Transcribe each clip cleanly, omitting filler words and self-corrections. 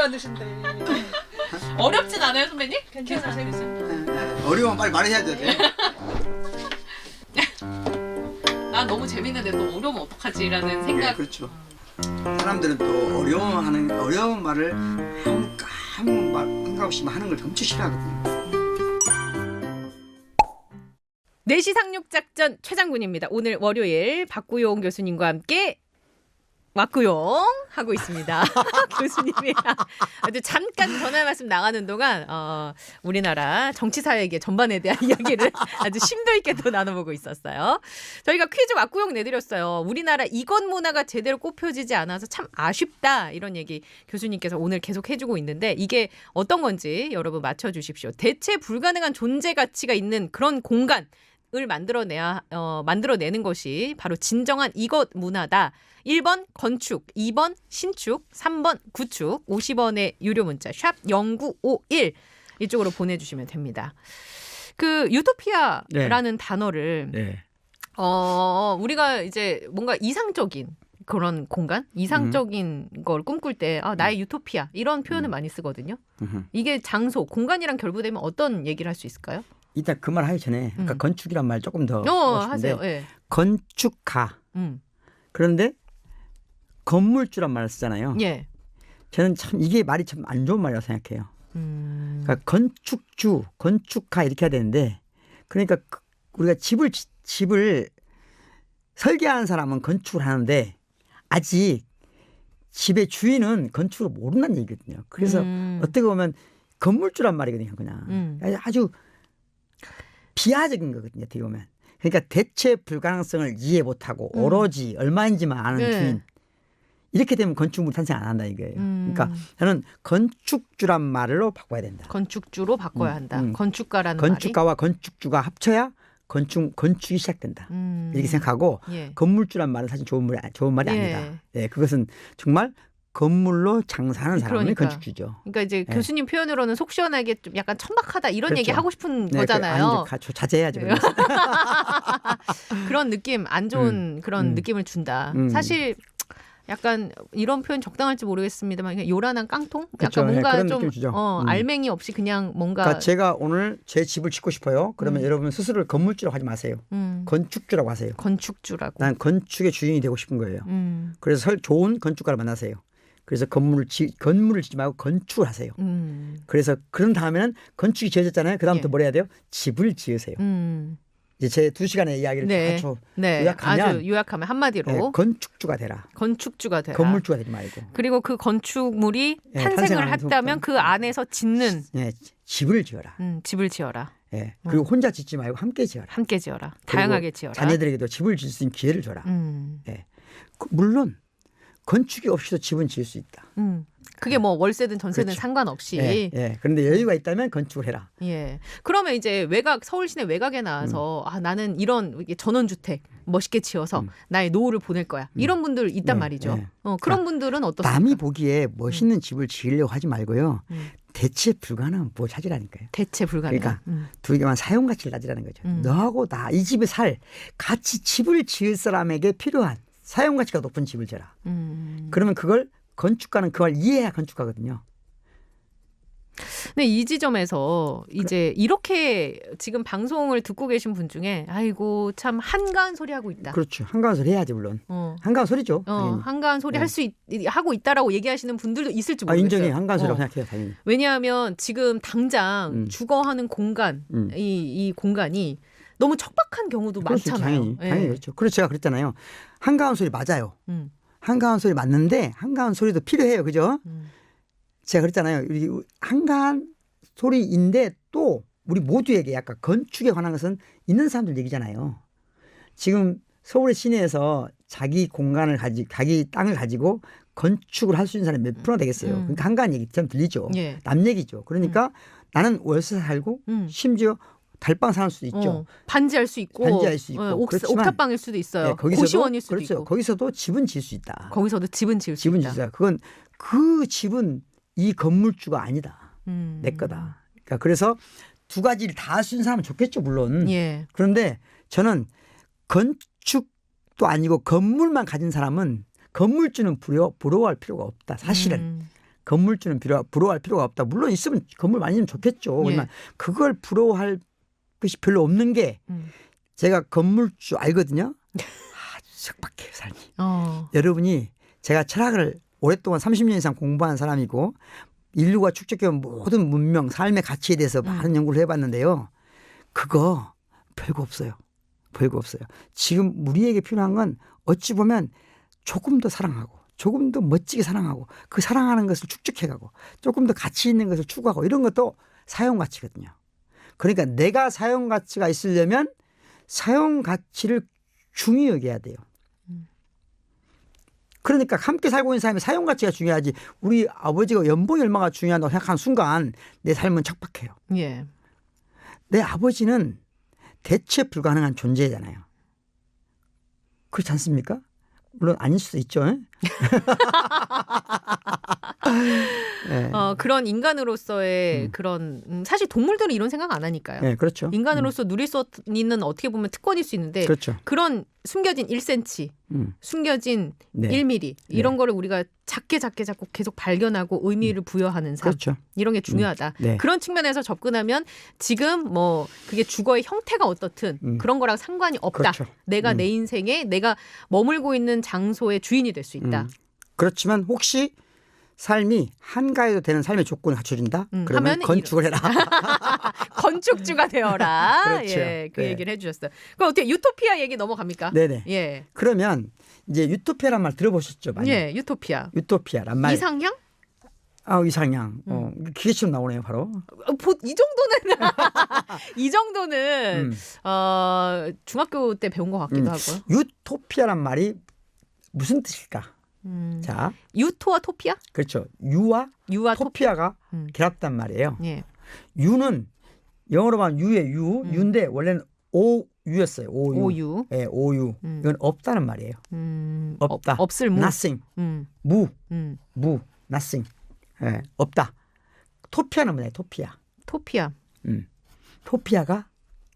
만드신대. 어렵진 않아요, 선배님? 괜찮아요, 재밌어요. 어려우면 빨리 말해야 돼. 난 너무 재밌는데 또 어려우면 어떡하지라는 생각. 그렇죠. 사람들은 또 어려운 말을 한가 없이 하는 걸 엄청 싫어하거든요. 내시 상륙작전 최장군입니다. 오늘 월요일 박구용 교수님과 함께 왁구용 하고 있습니다. 교수님이 아주 잠깐 전화 말씀 나가는 동안 우리나라 정치사회계 전반에 대한 이야기를 아주 심도 있게 또 나눠보고 있었어요. 저희가 퀴즈 왁구용 내드렸어요. 우리나라 이권 문화가 제대로 꼽혀지지 않아서 참 아쉽다 이런 얘기 교수님께서 오늘 계속 해주고 있는데 이게 어떤 건지 여러분 맞춰주십시오. 대체 불가능한 존재 가치가 있는 그런 공간 을 만들어내는 것이 바로 진정한 이것 문화다. 1번 건축, 2번 신축, 3번 구축, 50원의 유료 문자 샵 0951 이쪽으로 보내주시면 됩니다. 그 유토피아라는 단어를 우리가 이제 뭔가 이상적인 그런 공간, 이상적인 걸 꿈꿀 때 나의 유토피아 이런 표현을 많이 쓰거든요. 이게 장소, 공간이랑 결부되면 어떤 얘기를 할 수 있을까요? 일단 그 말 하기 전에 아까 건축이란 말 조금 더 하고 싶은데 하세요. 예. 건축가 그런데 건물주란 말을 쓰잖아요. 예. 저는 참 이게 말이 참 안 좋은 말이라고 생각해요. 그러니까 건축주, 건축가 이렇게 해야 되는데 그러니까 우리가 집을 설계하는 사람은 건축을 하는데 아직 집의 주인은 건축을 모른다는 얘기거든요. 그래서 어떻게 보면 건물주란 말이거든요. 그냥 아주 비하적인 거거든요. 어떻게 보면. 그러니까 대체 불가능성을 이해 못하고 오로지 얼마인지만 아는 주인. 이렇게 되면 건축물 탄생 안 한다 이거예요. 그러니까 저는 건축주란 말로 바꿔야 된다. 건축주로 바꿔야 한다. 건축가라는 건축가와 건축주가 합쳐야 건축이 시작된다. 이렇게 생각하고 건물주란 말은 사실 좋은 말이 아니다. 예, 그것은 정말 건물로 장사하는 사람이 건축주죠. 그러니까 이제 교수님 표현으로는 속 시원하게 좀 약간 천박하다 이런 얘기 하고 싶은 네, 거잖아요. 자제해야죠. 그런 느낌, 안 좋은 그런 느낌을 준다. 사실 약간 이런 표현 적당할지 모르겠습니다만 그냥 요란한 깡통? 그렇죠. 약간 뭔가 네, 좀 알맹이 없이 그냥 뭔가. 그러니까 제가 오늘 제 집을 짓고 싶어요. 그러면 여러분 스스로를 건물주라고 하지 마세요. 건축주라고 하세요. 건축주라고. 난 건축의 주인이 되고 싶은 거예요. 그래서 좋은 건축가를 만나세요. 그래서 건물을 짓지 말고 건축을 하세요. 그래서 그런 다음에는 건축이 지어졌잖아요. 그 다음부터 뭘 해야 돼요? 집을 지으세요. 이제 제 2시간의 이야기를 아주 요약하면 한마디로 건축주가 되라. 건축주가 되라. 건물주가 되지 말고. 그리고 그 건축물이 탄생을 했다면 그 안에서 짓는 집을 지어라. 집을 지어라. 그리고 혼자 짓지 말고 함께 지어라. 함께 지어라. 다양하게 지어라. 자녀들에게도 집을 지을 수 있는 기회를 줘라. 물론 건축이 없이도 집은 지을 수 있다. 그게 뭐 월세든 전세든 상관없이. 그런데 여유가 있다면 건축을 해라. 그러면 이제 서울 시내 외곽에 나와서 나는 이런 전원주택 멋있게 지어서 나의 노후를 보낼 거야. 이런 분들 있단 말이죠. 그런 분들은 어떻습니까? 남이 보기에 멋있는 집을 지으려고 하지 말고요. 대체 불가능한 뭐 찾으라니까요. 대체 불가능. 그러니까 두 개만 사용 가치를 따지라는 거죠. 너하고 나 이 집에 같이 집을 지을 사람에게 필요한 사용 가치가 높은 집을 지어라. 그러면 그걸 건축가는 그걸 이해해야 건축가거든요. 네, 이 지점에서 이제 이렇게 지금 방송을 듣고 계신 분 중에 아이고 참 한가한 소리 하고 있다. 그렇죠. 한가한 소리 해야지 물론. 한가한 소리죠. 한가한 소리 하고 있다라고 얘기하시는 분들도 있을지 모르겠어요. 인정해. 한가한 소리라고 생각해요. 당연히. 왜냐하면 지금 당장 주거하는 공간 이 공간이 너무 척박한 경우도 많잖아요. 당연히 그렇죠. 그래서 제가 그랬잖아요. 한가한 소리 맞아요. 한가한 소리 맞는데 한가한 소리도 필요해요. 그죠? 제가 그랬잖아요. 우리 한가한 소리인데 또 우리 모두에게 약간 건축에 관한 것은 있는 사람들 얘기잖아요. 지금 서울의 시내에서 자기 땅을 가지고 건축을 할 수 있는 사람이 몇 프로나 되겠어요. 그러니까 한가한 얘기 좀 들리죠. 남 얘기죠. 그러니까 나는 월세 살고 심지어 달방 사는 수도 있죠. 반지할 수 있고 옥탑방일 수도 있어요. 고시원일 수도 있고. 거기서도 집은 지을 수 있다. 거기서도 집은 지을 수 있다. 그건 그 집은 이 건물주가 아니다. 내 거다. 그러니까 그래서 두 가지를 다 쓴 사람은 좋겠죠. 물론. 그런데 저는 건축도 아니고 건물만 가진 사람은 건물주는 부러워할 필요가 없다. 사실은. 건물주는 부러워할 필요가 없다. 물론 있으면 건물 많이 있으면 좋겠죠. 예. 하지만 그걸 부러워할 것이 별로 없는 게 제가 건물주 알거든요. 아주 척박해요 삶이. 여러분이 제가 철학을 오랫동안 30년 이상 공부한 사람이고 인류가 축적해온 모든 문명, 삶의 가치에 대해서 많은 연구를 해봤는데요. 그거 별거 없어요. 별거 없어요. 지금 우리에게 필요한 건 어찌 보면 조금 더 사랑하고 조금 더 멋지게 사랑하고 그 사랑하는 것을 축적해가고 조금 더 가치 있는 것을 추구하고 이런 것도 사용가치거든요. 그러니까 내가 사용가치가 있으려면 사용가치를 중요히 여겨야 돼요. 그러니까 함께 살고 있는 사람의 사용가치가 중요하지 우리 아버지가 연봉이 얼마가 중요하다고 생각하는 순간 내 삶은 척박해요. 예. 내 아버지는 대체 불가능한 존재잖아요. 그렇지 않습니까? 물론 아닐 수도 있죠. 네. 그런 인간으로서의 그런 사실 동물들은 이런 생각 안 하니까요. 네, 그렇죠. 인간으로서 누릴 수 있는 어떻게 보면 특권일 수 있는데 그렇죠. 그런 숨겨진 1cm, 숨겨진 네. 1mm 이런 거를 우리가 작게 자꾸 계속 발견하고 의미를 부여하는 삶. 그렇죠. 이런 게 중요하다. 네. 그런 측면에서 접근하면 지금 뭐 그게 주거의 형태가 어떻든 그런 거랑 상관이 없다. 그렇죠. 내가 내 인생에 내가 머물고 있는 장소의 주인이 될 수 있다. 그렇지만 혹시 삶이 한가해도 되는 삶의 조건을 갖춰준다? 그러면 하면 건축을 해라. 건축주가 되어라. 그렇죠. 예, 그 네. 얘기를 해주셨어요. 그럼 어떻게 유토피아 얘기 넘어갑니까? 네네. 예, 그러면 이제 유토피아란 말 들어보셨죠? 많이? 예, 유토피아. 유토피아란 말. 이상향? 이상향. 기계처럼 나오네요, 바로. 이 정도는 이 정도는 중학교 때 배운 것 같기도 하고요. 유토피아란 말이 무슨 뜻일까? 자, 유토와 토피아? 그렇죠. 유와 토피아가 결합단 말이에요. 예. 유는 영어로 말하면 유의 유인데 원래는 오유였어요. 오유. 예, 오유. 이건 없다는 말이에요. 없다. 없을 무. nothing. 무. nothing. 예, 없다. 토피아는 뭐냐? 토피아. 토피아. 토피아가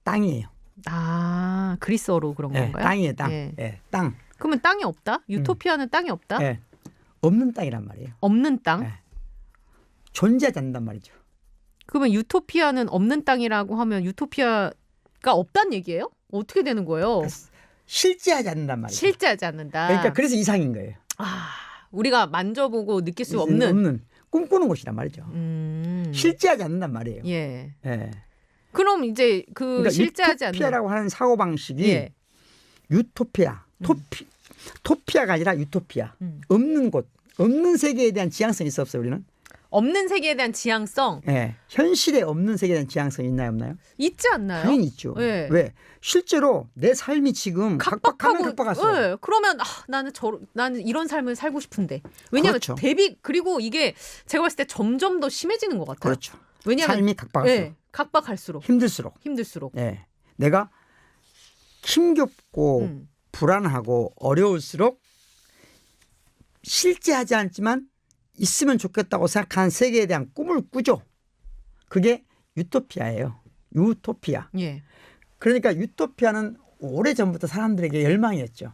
땅이에요. 아, 그리스어로 그런 예, 건가요? 땅이에요, 땅. 예. 예, 땅. 그러면 땅이 없다? 유토피아는 땅이 없다? 예, 없는 땅이란 말이에요. 없는 땅? 예. 존재하지 않는단 말이죠. 그러면 유토피아는 없는 땅이라고 하면 유토피아가 없다는 얘기예요? 어떻게 되는 거예요? 실제하지 않는단 말이죠. 실제하지 않는다. 그러니까 그래서 이상인 거예요. 우리가 만져보고 느낄 수 없는 꿈꾸는 곳이란 말이죠. 실제하지 않는단 말이에요. 예. 예. 그럼 이제 그러니까 실제하지 않는 유토피아라고 하는 사고 방식이 예. 유토피아, 토피아가 아니라 유토피아. 없는 곳, 없는 세계에 대한 지향성이 있어 없어요, 우리는? 없는 세계에 대한 지향성 예. 현실에 없는 세계에 대한 지향성이 있나요, 없나요? 있지 않나요? 당연히 있죠. 예. 왜? 실제로 내 삶이 지금 각박했어. 예. 그러면 나는 이런 삶을 살고 싶은데. 왜냐하면 그렇죠. 그리고 이게 제가 봤을 때 점점 더 심해지는 것 같아요. 그렇죠. 왜냐하면 삶이 각박할수록 예, 각박할수록 힘들수록. 예. 내가 힘겹고 불안하고 어려울수록 실제하지 않지만 있으면 좋겠다고 생각하는 세계에 대한 꿈을 꾸죠. 그게 유토피아예요. 유토피아. 예. 그러니까 유토피아는 오래전부터 사람들에게 열망이었죠.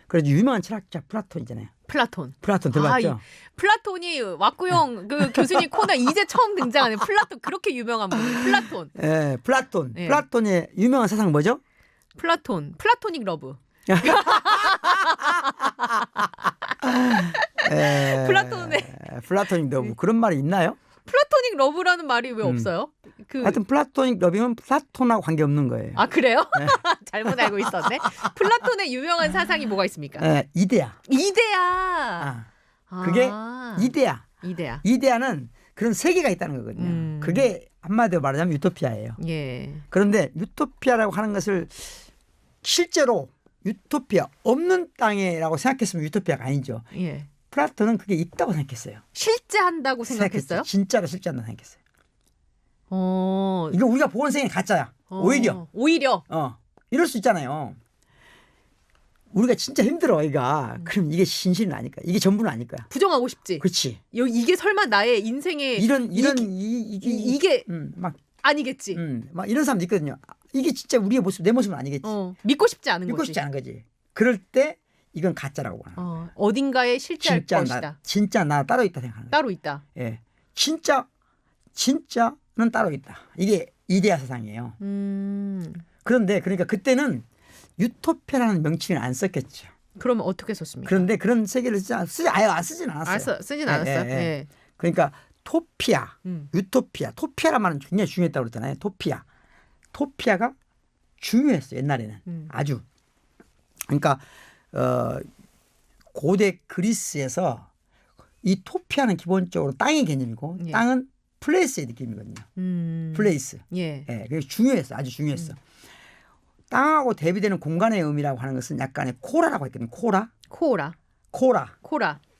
그래서 유명한 철학자 플라톤이잖아요. 플라톤 들어봤죠? 플라톤이 왁구용 그 교수님 코너 이제 처음 등장하는 플라톤 그렇게 유명한 분 플라톤. 예, 플라톤. 예. 플라톤의 유명한 사상 뭐죠? 플라토닉 러브. 플라토닉 러브 그런 말이 있나요? 플라토닉 러브라는 말이 왜 없어요? 하여튼 플라토닉 러브면 플라톤하고 관계없는 거예요. 아 그래요? 잘못 알고 있었네. 플라톤의 유명한 사상이 뭐가 있습니까? 예, 이데아. 이데아. 그게 이데아. 이데아는 그런 세계가 있다는 거거든요. 그게 한마디로 말하자면 유토피아예요. 예. 그런데 유토피아라고 하는 것을 실제로 유토피아 없는 땅에라고 생각했으면 유토피아가 아니죠. 예. 플라톤은 그게 있다고 생각했어요. 실제한다고 생각했어요? 진짜로 실제한다고 생각했어요. 어. 이거 우리가 보는 세계는 가짜야. 오히려. 이럴 수 있잖아요. 우리가 진짜 힘들어, 이가. 그럼 이게 진실은 아닐까? 이게 전부는 아닐 거야. 부정하고 싶지. 그렇지. 이게 설마 나의 인생의 이게 막 아니겠지. 막 이런 사람도 있거든요. 이게 진짜 우리의 모습, 내 모습은 아니겠지. 믿고 싶지 않은 믿고 거지. 싶지 않은 거지. 그럴 때 이건 가짜라고 봐요. 어딘가에 실제할 것이다. 진짜 나 따로 있다 생각하는 거예요. 따로 있다. 예, 진짜는 따로 있다. 이게 이데아 사상이에요. 그런데 그러니까 그때는 유토피아라는 명칭을 안 썼겠죠. 그러면 어떻게 썼습니까? 그런데 그런 세계를 아예 안 쓰진 않았어요. 쓰진 않았어요. 예. 그러니까 토피아, 유토피아, 토피아란 말은 굉장히 중요했다고 그랬잖아요. 토피아가 중요했어요. 옛날에는 아주. 그러니까 고대 그리스에서 이 토피아는 기본적으로 땅의 개념이고 예. 땅은 플레이스의 느낌이거든요. 플레이스. 예. 예, 그게 중요했어. 아주 중요했어. 땅하고 대비되는 공간의 의미라고 하는 것은 약간의 코라라고 했거든요. 코라.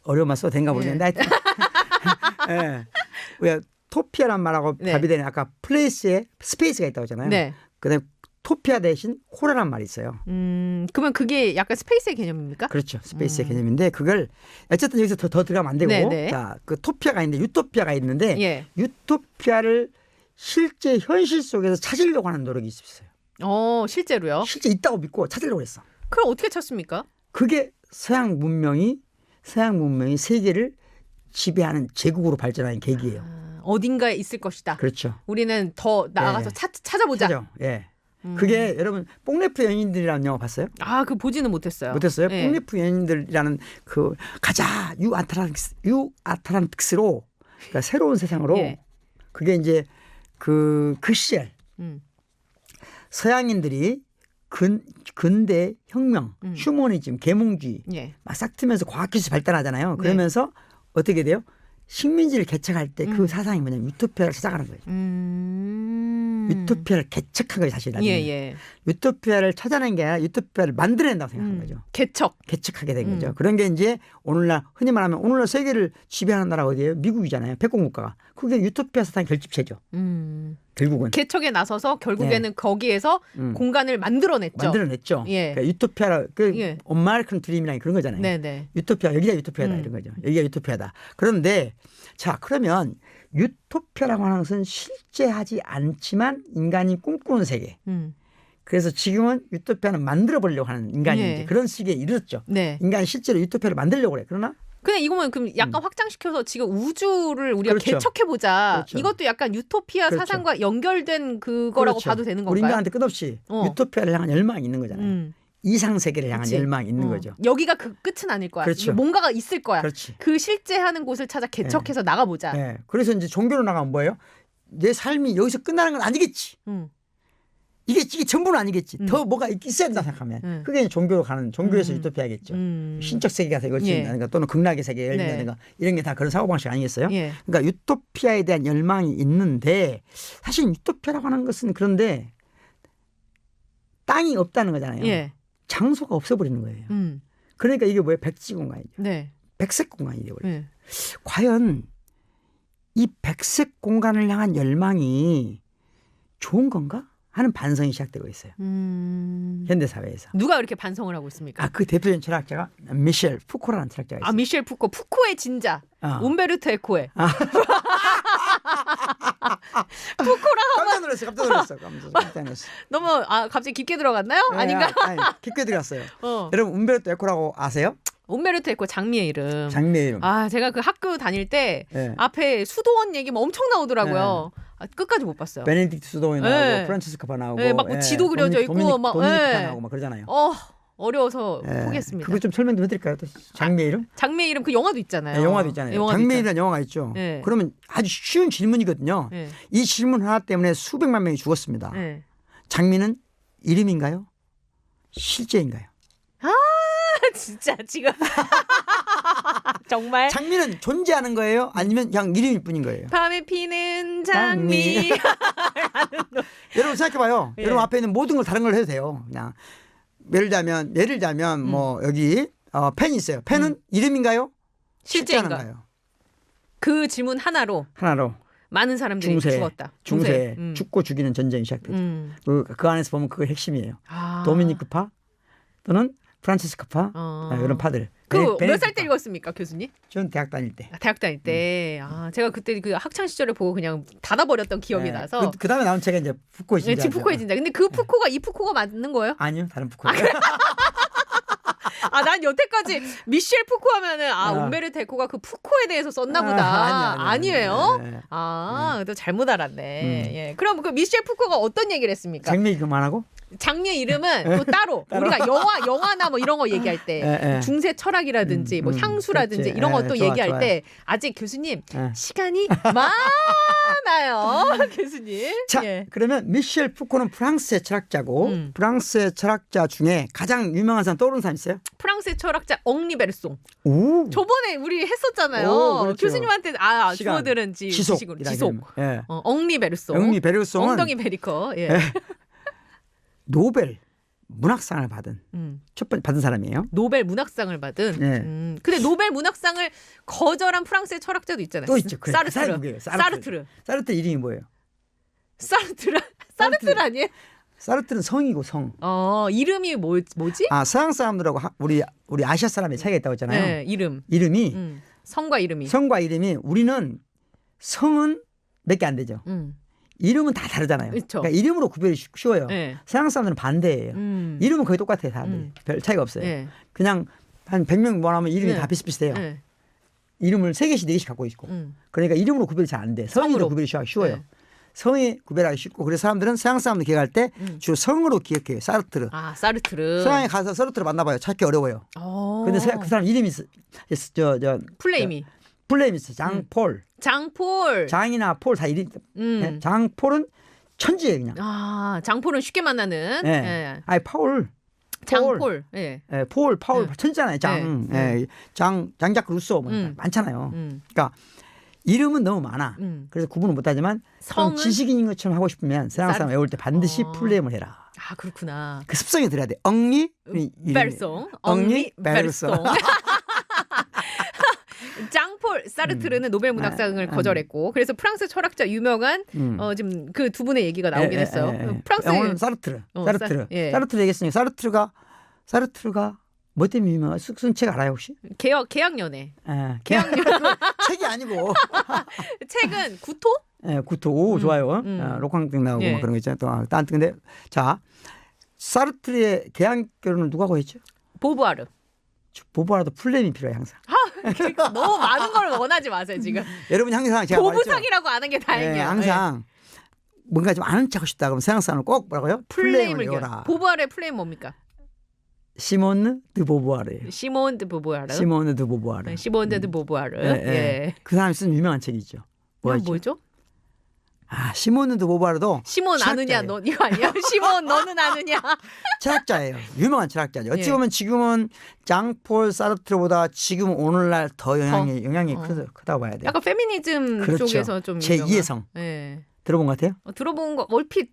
어려운 말 써도 된가 모르겠는데 하여튼 예. 왜 토피아란 말하고 네. 대비되는 아까 플레이스에 스페이스가 있다고 했잖아요. 네. 그다음에 토피아 대신 코라란 말이 있어요. 그러면 그게 약간 스페이스의 개념입니까? 그렇죠. 스페이스의 개념인데 그걸 어쨌든 여기서 더 들어가면 안 되고 네네. 자, 그 토피아가 있는데 유토피아가 있는데 예. 유토피아를 실제 현실 속에서 찾으려고 하는 노력이 있었어요. 실제로요? 실제 있다고 믿고 찾으려고 했어. 그럼 어떻게 찾습니까? 그게 서양 문명이 세계를 지배하는 제국으로 발전하는 계기예요. 어딘가에 있을 것이다. 그렇죠. 우리는 더 나아가서 찾아보자. 찾아. 예. 그게 여러분 뽕레프 연인들이라는 영화 봤어요? 그 보지는 못했어요. 못했어요? 예. 뽕레프 연인들이라는 그 가자 유 아틀란틱스로 그러니까 새로운 세상으로 예. 그게 이제 그 시절 서양인들이 근대 혁명, 휴머니즘, 계몽주의 예. 막 싹 트면서 과학기술 발달하잖아요. 그러면서 어떻게 돼요? 식민지를 개척할 때 그 사상이 뭐냐면 유토피아를 찾아가는 거예요. 유토피아를 개척한 거예요, 사실. 예. 유토피아를 찾아낸 게 아니라 유토피아를 만들어낸다고 생각하는 거죠. 개척하게 된 거죠. 그런 게 이제 오늘날 흔히 말하면 오늘날 세계를 지배하는 나라가 어디예요? 미국이잖아요. 패권국가가. 그게 유토피아 사상 결집체죠. 결국은. 개척에 나서서 결국에는 거기에서 공간을 만들어냈죠. 예. 그러니까 유토피아라 엄마르큰 드림이랑 그런 거잖아요. 네네. 유토피아 여기가 유토피아다 이런 거죠. 여기가 유토피아다. 그런데 자 그러면 유토피아라고 하는 것은 실제하지 않지만 인간이 꿈꾸는 세계. 그래서 지금은 유토피아는 만들어 보려고 하는 인간이 네. 이제 그런 시기에 이르렀죠. 네. 인간이 실제로 유토피아를 만들려고 그래. 그러나 근데 이거는 그럼 약간 확장시켜서 지금 우주를 우리가 그렇죠. 개척해보자. 그렇죠. 이것도 약간 유토피아 그렇죠. 사상과 연결된 그거라고 그렇죠. 봐도 되는 건가요? 우리 인간한테 끝없이 유토피아를 향한 열망이 있는 거잖아요. 이상 세계를 향한 그치. 열망이 있는 거죠. 여기가 그 끝은 아닐 거야. 그렇죠. 뭔가가 있을 거야. 그렇지. 그 실제 하는 곳을 찾아 개척해서 나가보자. 네. 그래서 이제 종교로 나가면 뭐예요? 내 삶이 여기서 끝나는 건 아니겠지. 이게 전부는 아니겠지. 더 뭐가 있어야 된다 생각하면. 그게 이제 종교로 가는 종교에서 유토피아겠죠. 신적 세계 가서 이걸 지낸다든가 또는 극락의 세계에 열린다든가 이런 게 다 그런 사고방식 아니겠어요? 그러니까 유토피아에 대한 열망이 있는데 사실 유토피아라고 하는 것은 그런데 땅이 없다는 거잖아요. 장소가 없어버리는 거예요. 그러니까 이게 뭐예요? 백지 공간이죠. 네. 백색 공간이 되어버려요. 과연 이 백색 공간을 향한 열망이 좋은 건가? 하는 반성이 시작되고 있어요. 현대 사회에서. 누가 그렇게 반성을 하고 있습니까? 그 대표적인 철학자가 미셸 푸코라는 철학자가 있어요. 미셸 푸코. 푸코의 진자. 움베르토 에코의. 푸코라 깜짝 놀랐어. 깜짝 놀랐어. 너무 갑자기 깊게 들어갔나요? 아닌가? 아니, 깊게 들어갔어요. 여러분 움베르토 에코라고 아세요? 움베르토 에코 장미의 이름. 장미의 이름. 제가 그 학교 다닐 때 앞에 수도원 얘기 엄청 나오더라고요. 끝까지 못 봤어요. 베네딕트 수도원이 나오고 프란치스코파 나오고 막 지도 그려져 있고 도미니카 나오고 막 그러잖아요. 어려워서 포기했습니다. 그거 좀 설명 좀 해드릴까요? 또 장미의 이름? 장미의 이름 그 영화도 있잖아요. 영화도 있잖아요. 장미의 이름이라는 영화가 있죠. 그러면 아주 쉬운 질문이거든요. 이 질문 하나 때문에 수백만 명이 죽었습니다. 장미는 이름인가요? 실제인가요? 진짜 지금 정말 장미는 존재하는 거예요? 아니면 그냥 이름일 뿐인 거예요? 밤에 피는 장미. 여러분 생각해봐요. 여러분 앞에 있는 모든 걸 다른 걸 해도 돼요. 그냥 예를 들자면 뭐 여기 펜이 있어요. 펜은 이름인가요? 실제인가요? 그 질문 하나로 많은 사람들이 죽었다. 중세 죽고 죽이는 전쟁이 시작되죠. 그 안에서 보면 그게 핵심이에요. 도미니크파 또는 프란치스코파 이런 파들. 그 몇 살 때 읽었습니까, 교수님? 저는 대학 다닐 때. 대학 다닐 때. 제가 그때 그 학창 시절에 보고 그냥 닫아버렸던 기억이 나서. 그 다음에 나온 책이 이제 푸코의 진자. 푸코의 진자. 근데 그 푸코가 이 푸코가 맞는 거예요? 아니요, 다른 푸코예요. 난 여태까지 미셸 푸코 하면은 움베르토 에코가 그 푸코에 대해서 썼나 보다. 아니에요? 네. 또 잘못 알았네. 예. 그럼 그 미셸 푸코가 어떤 얘기를 했습니까? 장미 그만하고. 장미의 이름은 또 따로 우리가 영화나 뭐 이런 거 얘기할 때 중세 철학이라든지 뭐 향수라든지 그렇지. 이런 것도 좋아, 얘기할 좋아요. 때 아직 교수님 시간이 많아요. 교수님. 자, 예. 그러면 미셸 푸코는 프랑스의 철학자고 프랑스의 철학자 중에 가장 유명한 사람 떠오르는 사람 있어요? 프랑스의 철학자 엉리 베르송. 오. 저번에 우리 했었잖아요. 오, 그렇죠. 교수님한테 시간, 주어들은 지식으로 지속. 예. 엉리 베르송. 엉리 베르송은 엉덩이 베리커. 예. 노벨 문학상을 받은 첫 번째 받은 사람이에요. 노벨 문학상을 받은. 네. 근데 노벨 문학상을 거절한 프랑스의 철학자도 있잖아요. 또 있죠. 그래. 사르트르. 누구예요? 사르트르. 사르트르 이름이 뭐예요? 사르트르 아니에요? 사르트르는 성이고 성. 이름이 뭐지? 서양 사람들하고 우리 아시아 사람의 차이가 있다고 했잖아요. 네, 이름이 성과 이름이. 성과 이름이 우리는 성은 몇 개 안 되죠. 이름은 다 다르잖아요. 그쵸. 그러니까 이름으로 구별이 쉬워요. 네. 서양 사람들은 반대예요. 이름은 거의 똑같아요. 다 별 차이가 없어요. 네. 그냥 한 100명 모아놓으면 이름이 네. 다 비슷비슷해요. 네. 이름을 3개씩 4개씩 갖고 있고. 그러니까 이름으로 구별이 잘 안 돼. 성이 성으로. 더 구별이 쉬워요. 네. 성이 구별하기 쉽고 그래서 사람들은 서양 사람들 기억할 때 주로 성으로 기억해요. 사르트르. 사르트르. 서양에 가서 사르트르 만나봐요. 찾기 어려워요. 근데 그 사람 이름이 플레이미. 플레임이 있어. 장폴. 장폴. 장이나 폴 다 이름. 네? 장폴은 천지예요 그냥. 장폴은 쉽게 만나는. 네. 예. 아니 파울. 장폴. 예. 파울 천지잖아요. 네. 장작 루소 뭐 많잖아요. 그러니까 이름은 너무 많아. 그래서 구분을 못하지만 성은? 지식인인 것처럼 하고 싶으면 서양 사람 외울 때 반드시 플레임을 해라. 그렇구나. 그 습성이 들어야 돼. 엉리 베르송. 엉리 베르송. 장폴 사르트르는 노벨 문학상을 거절했고 그래서 프랑스 철학자 유명한 지금 그 두 분의 얘기가 나오긴 했어요. 프랑스 영어는 사르트르. 사르트르 얘기했으니까 사르트르가 뭐 때문에 유명한 쓴 책 알아요 혹시? 계약연애. 계약연애 책이 아니고 책은 구토? 구토. 오, 좋아요. 록황등 나오고 막 그런 거 있잖아요. 또 근데 자 사르트르의 계약결혼을 누가 구했죠? 보부아르. 보부아르도 플랜이 필요해 항상. 그러니까 너무 많은 걸 원하지 마세요 지금. 여러분 항상 제가 말했죠. 보부상이라고 아는 게 다행이야. 항상 뭔가 좀 아는 척하고 싶다 그러면 서양 사람은 꼭 뭐라고요? 플레임을 외워라. 보부아르의 플레임 뭡니까? 시몬 드 보부아르예요. 시몬 드 보부아르. 시몬 드 보부아르. 시몬 드 보부아르. 그 사람이 쓴 유명한 책이 있죠. 뭐죠? 시몬 드 보부아르도 시몬 철학자예요. 아느냐 너 이거 아니야? 시몬 너는 아느냐? 철학자예요. 유명한 철학자죠. 어찌 보면 지금은 장폴 사르트르보다 지금 오늘날 더 영향이 크다고 봐야 돼요. 약간 페미니즘 그렇죠. 쪽에서 좀 제2의 성. 네. 들어본 것 같아요? 들어본 거 얼핏.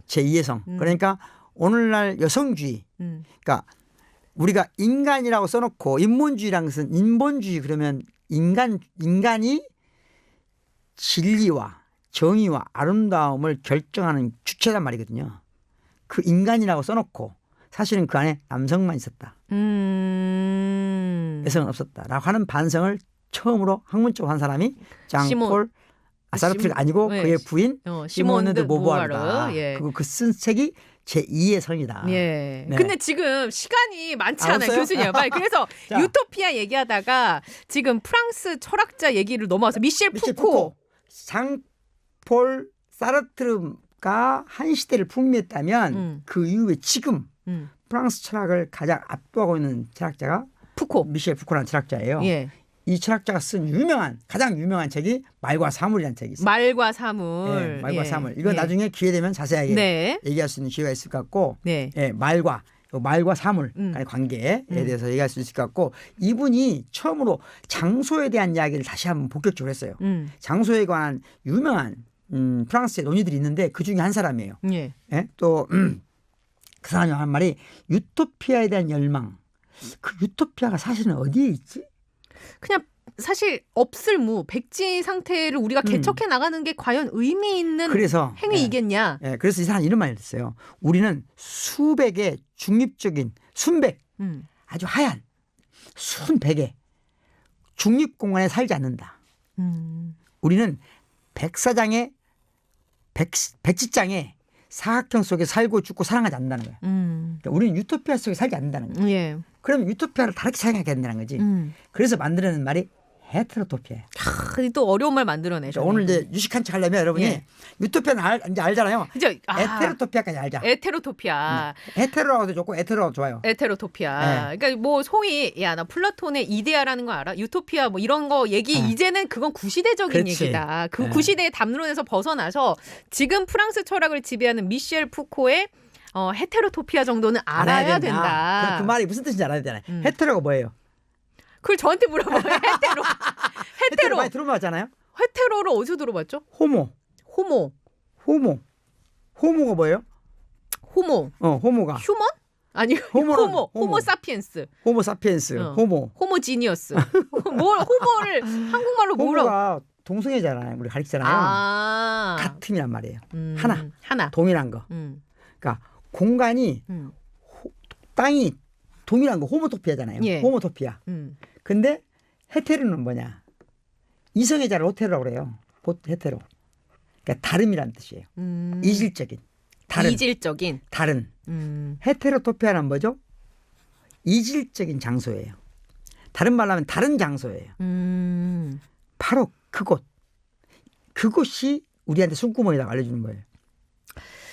제2의 성. 그러니까 오늘날 여성주의. 그러니까 우리가 인간이라고 써놓고 인본주의라는 것은 인본주의 그러면 인간이 진리와 정의와 아름다움을 결정하는 주체란 말이거든요. 그 인간이라고 써놓고 사실은 그 안에 남성만 있었다. 여성은 없었다라고 하는 반성을 처음으로 학문적으로 한 사람이 장폴 사르트르가 아니고 그의 부인 시몬 드 보부아르다. 그리고 그 쓴 책이 제2의 성이다. 네. 근데 지금 시간이 많지 않아요, 교수님. 그래서 자. 유토피아 얘기하다가 지금 프랑스 철학자 얘기를 넘어와서 미셸 푸코. 장폴 사르트르가 한 시대를 풍미했다면 그 이후에 지금 프랑스 철학을 가장 압도하고 있는 철학자가 푸코. 미셸 푸코라는 철학자예요. 예. 이 철학자가 쓴 가장 유명한 책이 말과 사물이라는 책이 있어요. 말과 사물. 말과 사물. 이거 나중에 기회 되면 자세하게 얘기할 수 있는 기회가 있을 것 같고 말과 사물 간의 관계에 대해서 얘기할 수 있을 것 같고 이분이 처음으로 장소에 대한 이야기를 다시 한번 본격적으로 했어요. 장소에 관한 유명한 프랑스의 논의들이 있는데 그중에 한 사람이에요. 또 그 사람이 한 말이 유토피아에 대한 열망. 그 유토피아가 사실은 어디에 있지? 그냥 사실 없을 백지 상태를 우리가 개척해 나가는 게 과연 의미 있는 행위이겠냐. 그래서 이 사람 이런 말을 했어요. 우리는 수백의 중립적인 순백 아주 하얀 순백의 중립공간에 살지 않는다. 우리는 백지장의 사각형 속에 살고 죽고 사랑하지 않는다는 거예요. 그러니까 우리는 유토피아 속에 살지 않는다는 거예요. 그럼 유토피아를 다르게 생각해야 된다는 거지. 그래서 만들어낸 말이 헤테로토피아예요. 또 어려운 말 만들어내죠. 오늘 이제 유식한 척 하려면 여러분이 예. 유토피아는 이제 알잖아요. 그죠? 에테로토피아까지 알자. 에테로토피아. 헤테로라고도 좋고 에테로라고 좋아요. 에테로토피아. 네. 그러니까 뭐 소위 나 플라톤의 이데아라는 거 알아? 유토피아 뭐 이런 거 얘기 이제는 그건 구시대적인 그렇지. 얘기다. 그 네. 구시대의 담론에서 벗어나서 지금 프랑스 철학을 지배하는 미셸 푸코의 헤테로토피아 정도는 알아야 된다. 그 말이 무슨 뜻인지 알아야 되잖아요. 헤테로가 뭐예요? 그걸 저한테 물어봐요. 헤테로. 헤테로. 많이 들어봤잖아요. 헤테로를 어디서 들어봤죠? 호모. 호모가 뭐예요? 호모. 호모가. 휴먼? 아니 호모 사피엔스. 호모 사피엔스. 호모지니어스. 뭘 호모를 한국말로 뭐라고? 호모가 동성애잖아요. 우리 가르치잖아요. 같음이란 말이에요. 하나. 동일한 거. 그러니까 공간이 땅이 동일한 거 호모토피아잖아요. 예. 호모토피아. 근데 헤테로는 뭐냐? 이성애자를 호테로라고 그래요. 헤테로. 그러니까 다름이란 뜻이에요. 이질적인. 다른. 헤테로토피아는 뭐죠? 이질적인 장소예요. 다른 말로 하면 다른 장소예요. 바로 그곳. 그곳이 우리한테 숨구멍이라고 알려주는 거예요.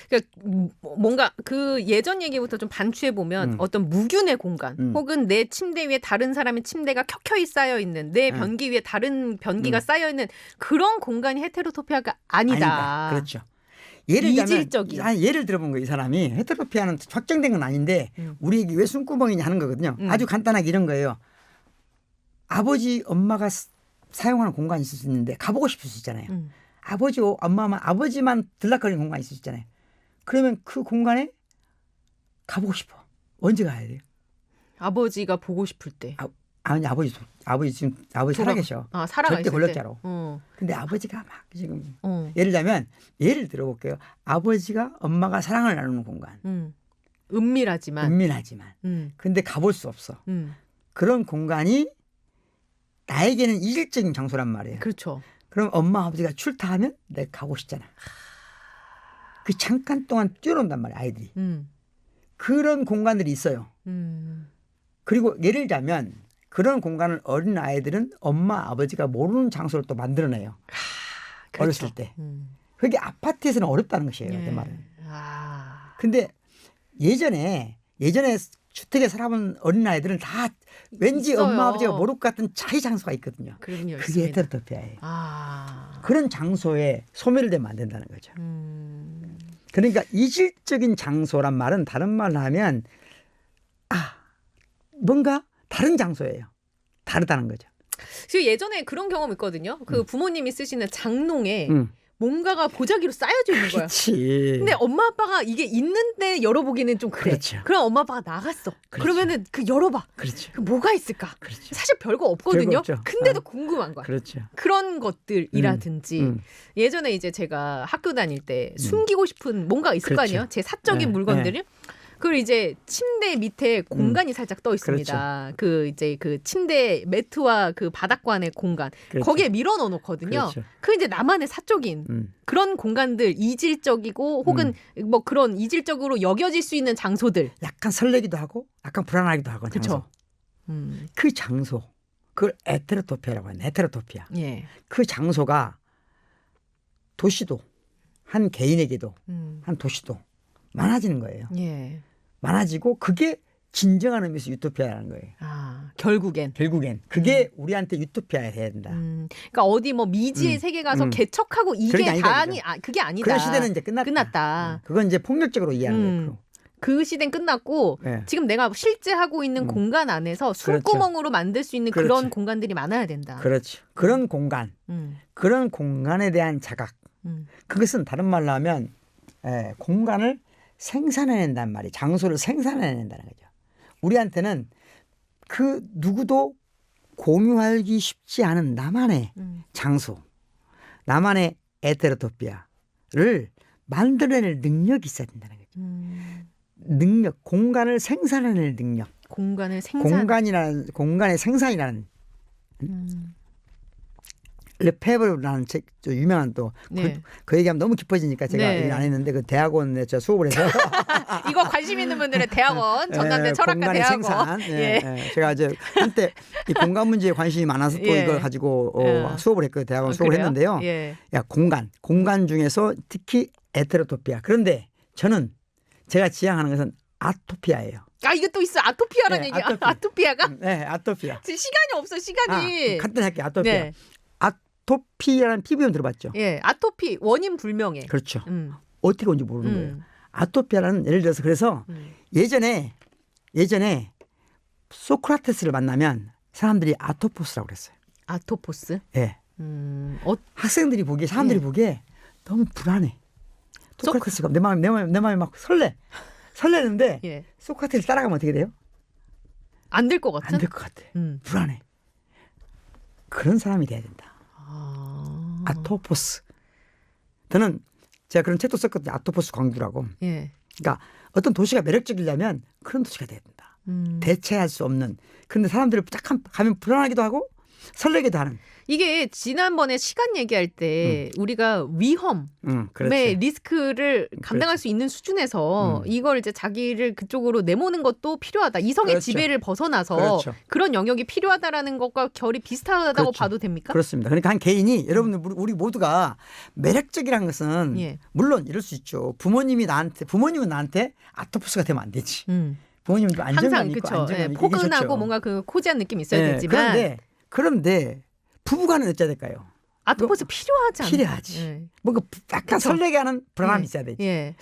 그러니까 뭔가 그 예전 얘기부터 좀 반추해 보면 어떤 무균의 공간 혹은 내 침대 위에 다른 사람의 침대가 켜켜이 쌓여 있는 내 변기 위에 다른 변기가 쌓여 있는 그런 공간이 헤테로토피아가 아니다. 그렇죠. 예를 이질적인. 예를 들어본 거 이 사람이 헤테로토피아는 확정된 건 아닌데 우리에게 왜 숨구멍이냐 하는 거거든요. 아주 간단하게 이런 거예요. 아버지 엄마가 사용하는 공간이 있을 수 있는데 가보고 싶을 수 있잖아요. 아버지 엄마만 아버지만 들락거리는 공간이 있을 수 있잖아요. 그러면 그 공간에 가보고 싶어. 언제 가야 돼요? 아버지가 보고 싶을 때. 아니 아버지 지금 아버지 살아계셔. 살아가 절대 있을 권력자로. 근데 아버지가 막 지금 예를 들어볼게요. 아버지가 엄마가 사랑을 나누는 공간. 은밀하지만. 근데 가볼 수 없어. 그런 공간이 나에게는 이질적인 장소란 말이에요. 그렇죠. 그럼 엄마 아버지가 출타하면 내가 가고 싶잖아. 그 잠깐 동안 뛰어논단 말이야 아이들이. 그런 공간들이 있어요. 그리고 예를 들자면 그런 공간을 어린 아이들은 엄마 아버지가 모르는 장소를 또 만들어내요. 그렇죠. 어렸을 때. 그게 아파트에서는 어렵다는 것이에요. 그 말은. 근데 예전에 주택에 살아본 어린 아이들은 다 왠지 있어요. 엄마 아버지가 모를 것 같은 자기 장소가 있거든요. 그게 그게 헤테로토피아예요. 그런 장소에 소멸되면 안 된다는 거죠. 그러니까 이질적인 장소란 말은 다른 말로 하면 뭔가 다른 장소예요. 다르다는 거죠. 지금 예전에 그런 경험 있거든요. 그 부모님이 쓰시는 장롱에 뭔가가 보자기로 쌓여져 있는 거야. 그렇지. 근데 엄마 아빠가 이게 있는데 열어보기는 좀 그래. 그렇죠. 그럼 엄마 아빠가 나갔어. 그렇죠. 그러면은 그 열어봐. 그렇죠. 그 뭐가 있을까? 그렇죠. 사실 별거 없거든요. 별거 없죠. 근데도 궁금한 거야. 그렇죠. 그런 것들이라든지 예전에 이제 제가 학교 다닐 때 숨기고 싶은 뭔가 있을 거 그렇죠. 아니에요. 제 사적인 물건들을. 그리고 이제 침대 밑에 공간이 살짝 떠 있습니다. 그렇죠. 그 이제 그 침대 매트와 그 바닥관의 공간 그렇죠. 거기에 밀어 넣어 놓거든요. 그렇죠. 그 이제 나만의 사적인 그런 공간들 이질적이고 혹은 뭐 그런 이질적으로 여겨질 수 있는 장소들. 약간 설레기도 하고 약간 불안하기도 하고 그렇죠. 장소. 그 장소 그걸 에테로토피아라고 하는 헤테로토피아. 예. 그 장소가 도시도 한 개인에게도 한 도시도 많아지는 거예요. 예. 많아지고 그게 진정한 의미에서 유토피아라는 거예요. 결국엔 그게 우리한테 유토피아야 해야 된다. 그러니까 어디 뭐 미지의 세계 가서 개척하고 이게 그게 아니다, 다니 그게 아니다. 그런 시대는 이제 끝났다. 그건 이제 폭력적으로 이해하는 거예요. 그 시대는 끝났고 네. 지금 내가 실제 하고 있는 공간 안에서 숨구멍으로 만들 수 있는 그런 공간들이 많아야 된다. 그렇죠. 그런 공간, 그런 공간에 대한 자각. 그것은 다른 말로 하면 공간을 생산해낸단 말이에요. 장소를 생산해낸다는 거죠. 우리한테는 그 누구도 공유하기 쉽지 않은 나만의 장소, 나만의 에테로토피아를 만들어낼 능력이 있어야 된다는 거죠. 능력, 공간을 생산해낼 능력. 공간의 생산이라는 르페브라는 책, 저 유명한 또 네. 그 얘기하면 너무 깊어지니까 제가 네. 얘기를 안 했는데 그 대학원에 저 수업을 해서 이거 관심 있는 분들은 대학원 전남대 예, 철학과 공간의 대학원. 생산. 예, 예. 예. 제가 이제 한때 이 공간 문제에 관심이 많아서 또 예. 이걸 가지고 예. 수업을 했거든요. 대학원 수업을 그래요? 했는데요. 예. 야, 공간 중에서 특히 에테로토피아. 그런데 저는 제가 지향하는 것은 아토피아예요. 아 이거 또 있어 아토피아라는 네, 얘기. 아토피. 아토피아가 네, 아토피아. 지금 시간이 없어 시간이. 간단히 할게요. 아토피아. 네. 아토피라는 피부염 들어봤죠? 예, 아토피 원인 불명예. 그렇죠. 음. 어떻게 온지 모르는 거예요. 아토피아라는 예를 들어서 그래서 예전에 소크라테스를 만나면 사람들이 아토포스라고 그랬어요. 아토포스. 예. 학생들이 보기에 사람들이 예. 보기에 너무 불안해. 소크라테스가 내 마음이 막 설레는데 예. 소크라테스 따라가면 어떻게 돼요? 안 될 것 같은. 안 될 것 같아. 불안해. 그런 사람이 돼야 된다. 아토포스. 저는 제가 그런 책도 썼거든요. 아토포스 광주라고. 예. 그러니까 어떤 도시가 매력적이려면 그런 도시가 돼야 된다. 대체할 수 없는. 그런데 사람들이 딱 가면 불안하기도 하고 설레기도 하는. 이게 지난번에 시간 얘기할 때 우리가 위험의 그렇지. 리스크를 감당할 수 있는 수준에서 이걸 이제 자기를 그쪽으로 내모는 것도 필요하다. 이성의 그렇죠. 지배를 벗어나서 그렇죠. 그런 영역이 필요하다라는 것과 결이 비슷하다고 그렇죠. 봐도 됩니까? 그렇습니다. 그러니까 한 개인이 여러분들 우리 모두가 매력적이라는 것은 예. 물론 이럴 수 있죠. 부모님은 나한테 아토포스가 되면 안 되지. 부모님은 좀 안정감이 항상 있고 그렇죠. 안정감이 있고 포근하고 이게 좋죠. 뭔가 그 코지한 느낌이 있어야 예, 되지만 그런데 부부간은 어찌해야 될까요? 아토포스 필요하지 않나? 필요하지. 예. 뭔가 약간 그쵸. 설레게 하는 불안함이 예. 있어야 되지. 예.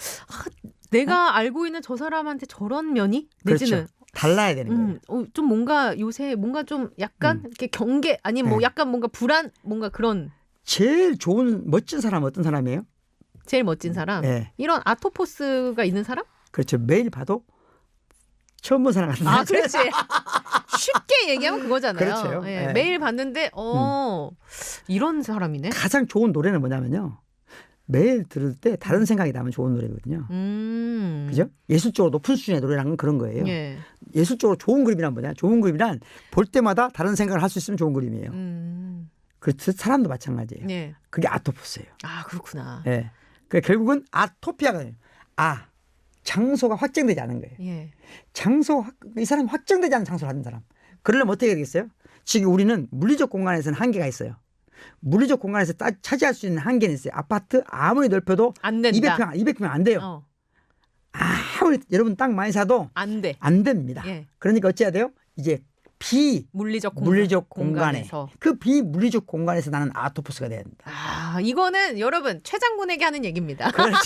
내가 알고 있는 저 사람한테 저런 면이 내지는 그렇죠. 달라야 되는 거예요. 좀 뭔가 요새 뭔가 좀 약간 이렇게 경계 아니면 뭐 네. 약간 뭔가 불안 뭔가 그런 제일 좋은 멋진 사람은 어떤 사람이에요? 제일 멋진 사람 네. 이런 아토포스가 있는 사람? 그렇죠. 매일 봐도 처음 본 사람 같은 아 사람. 그렇지 쉽게 얘기하면 그거잖아요. 그렇죠. 예, 네. 매일 봤는데 이런 사람이네. 가장 좋은 노래는 뭐냐면요. 매일 들을 때 다른 생각이 나면 좋은 노래거든요. 그죠? 예술적으로 높은 수준의 노래라는 건 그런 거예요. 예. 예술적으로 좋은 그림이란 뭐냐? 좋은 그림이란 볼 때마다 다른 생각을 할 수 있으면 좋은 그림이에요. 그렇듯 사람도 마찬가지예요. 예. 그게 아토포스예요. 아 그렇구나. 예. 그러니까 결국은 아토피아가 돼요. 장소가 확정되지 않은 거예요. 예. 이 사람이 확정되지 않은 장소를 하는 사람. 그러려면 어떻게 되겠어요? 지금 우리는 물리적 공간에서는 한계가 있어요. 물리적 공간에서 차지할 수 있는 한계는 있어요. 아파트 아무리 넓혀도 안 된다. 200평 안 돼요. 아무리 여러분 땅 많이 사도 안 돼. 안 됩니다. 예. 그러니까 어찌해야 돼요? 이제 물리적 공간에 공간에서. 그 비물리적 공간에서 나는 아토포스가 돼야 된다. 이거는 여러분 최장군에게 하는 얘기입니다. 그렇죠.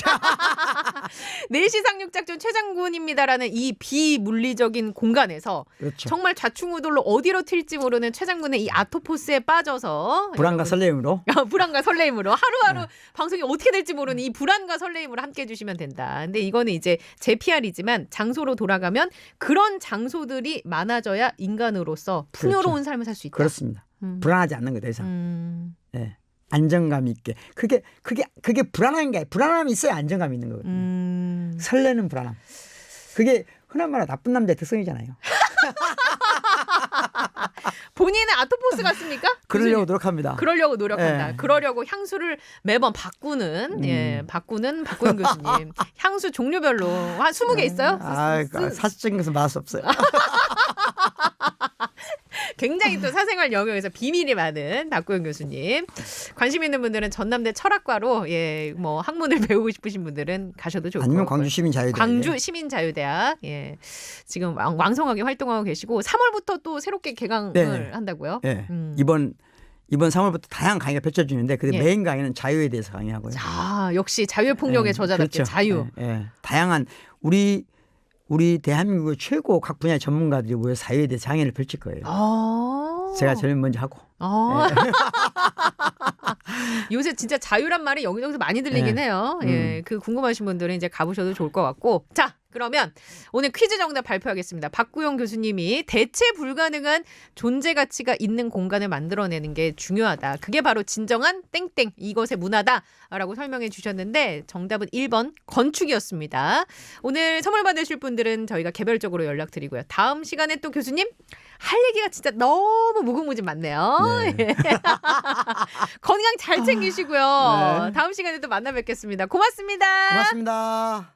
4시 상륙작전 최장군입니다라는 이 비물리적인 공간에서 그렇죠. 정말 좌충우돌로 어디로 튈지 모르는 최장군의 이 아토포스에 빠져서 불안과 설레임으로 불안과 설레임으로 하루하루 방송이 어떻게 될지 모르는 이 불안과 설레임으로 함께 해주시면 된다. 근데 이거는 이제 제 PR이지만 장소로 돌아가면 그런 장소들이 많아져야 인간으로서 풍요로운 삶을 살 수 있다. 그렇습니다. 불안하지 않는 거예요, 더 이상. 네. 안정감 있게. 그게 불안한 게 불안함이 있어야 안정감이 있는 거거든요. 설레는 불안함. 그게 흔한 말로 나쁜 남자의 특성이잖아요. 본인은 아토포스 같습니까? 그러려고 노력합니다. 그러려고 노력한다. 예. 그러려고 향수를 매번 바꾸는 박구영 교수님. 향수 종류별로 한 20개 있어요? 사실적인 것은 말할 수 없어요. 굉장히 또 사생활 영역에서 비밀이 많은 박구영 교수님. 관심 있는 분들은 전남대 철학과로 뭐 학문을 배우고 싶으신 분들은 가셔도 좋을 것 같고요. 아니면 광주 시민자유대학. 광주 시민자유대학. 지금 왕성하게 활동하고 계시고 3월부터 또 새롭게 개강을 한다고요? 네. 이번 3월부터 다양한 강의가 펼쳐지는데 그 메인 강의는 자유에 대해서 강의하고요. 역시 자유의 폭력의 저자답게 그렇죠. 자유. 다양한 우리 대한민국의 최고 각 분야의 전문가들이 모여 자유에 대해 강의를 펼칠 거예요. 제가 제일 먼저 하고. 요새 진짜 자유란 말이 여기저기서 많이 들리긴 해요. 그 궁금하신 분들은 이제 가보셔도 좋을 것 같고. 자, 그러면 오늘 퀴즈 정답 발표하겠습니다. 박구용 교수님이 대체 불가능한 존재 가치가 있는 공간을 만들어내는 게 중요하다. 그게 바로 진정한 땡땡 이것의 문화다라고 설명해 주셨는데 정답은 1번 건축이었습니다. 오늘 선물 받으실 분들은 저희가 개별적으로 연락드리고요. 다음 시간에 또 교수님 할 얘기가 진짜 너무 무궁무진 많네요. 네. 건강 잘 챙기시고요. 네. 다음 시간에 또 만나 뵙겠습니다. 고맙습니다. 고맙습니다.